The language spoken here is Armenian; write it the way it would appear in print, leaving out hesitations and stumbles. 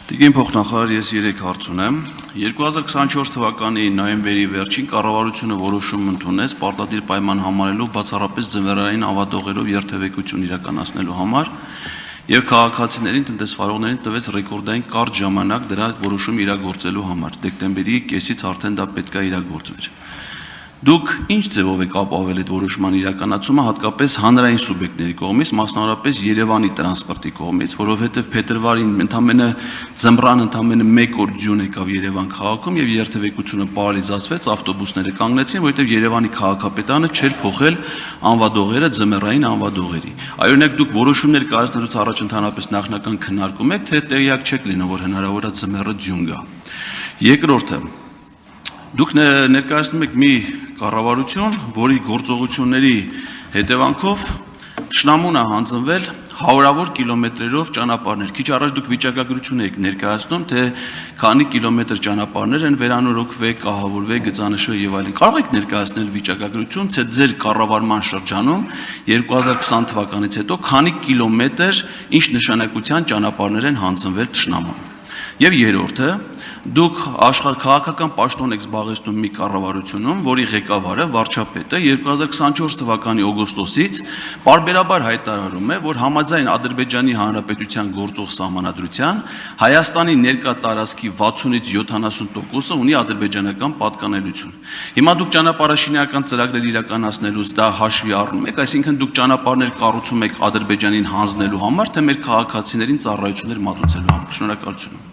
Տիկին փոխնախարար, ես 3 հարց ունեմ։ 2024 թվականի նոյեմբերի վերջին կառավարությունը որոշում ընդունեց պարտադիր պայման համարելով բացառապես ձմեռային ավատողերով երթևեկություն իրականացնելու համար եւ քաղաքացիներին, տնտեսվարողներին տվեց ռեկորդային կարճ ժամանակ դրա որոշումը իրագործելու համար։ Դեկտեմբերի կեսից արդեն դա պետք է իրագործվեր։ Դուք ինչ ձևով եք ապահովել այդ որոշման իրականացումը, հատկապես հանրային սուբյեկտների կողմից, մասնավորապես Երևանի տրանսպորտի կողմից, որովհետև փետրվարին ընդամենը ձմռան ընդամենը 1 օր ձյուն եկավ Երևան քաղաքում եւ երթևեկությունը պարալիզացվեց, ավտոբուսները կանգնեցին, որովհետև Երևանի քաղաքապետարանը չէր փոխել անվադողերը ձմեռային անվադողերի։ Օրինակ դուք որոշումներ կայացնելուց առաջ ընդհանրապես նախնական քննարկում եք, թե տեղյակ չեք լինում, որ հնարավոր է ձմեռը ձյուն գա։ Երկրորդը Դուք ներկայացնում եք մի կառավարություն, որի գործողությունների հետևանքով թշնամուն է հանձնվել հարյուրավոր կիլոմետրերով ճանապարհներ։ Քիչ առաջ դուք վիճակագրություն եք ներկայացնում, թե քանի կիլոմետր ճանապարհներ են վերանորոգվել, կահավորվել, գծանշվել եւ այլն։ Կարող եք ներկայացնել վիճակագրություն, թե ձեր կառավարման շրջանում 2020 թվականից հետո քանի կիլոմետր ինչ նշանակության ճանապարհներ են հանձնվել թշնամուն։ Եվ երրորդը Դուք քաղաքական պաշտոն եք զբաղեցնում մի կառավարությունում, որի ղեկավարը վարչապետը 2024 թվականի օգոստոսից պարբերաբար հայտարարում է, որ համաձայն Ադրբեջանի Հանրապետության գործող սահմանադրության Հայաստանի ներկա տարածքի 60-ից 70%-ը ունի ադրբեջանական պատկանելություն։ Հիմա դուք ճանապարհաշինական ծրագրեր իրականացնելուց դա հաշվի առնում եք, այսինքն դուք ճանապարհներ կառուցում եք Ադրբեջանին հանձնելու համար, թե մեր քաղաքացիներին ծառայություններ մատուցելու համար։ Շնորհակալություն։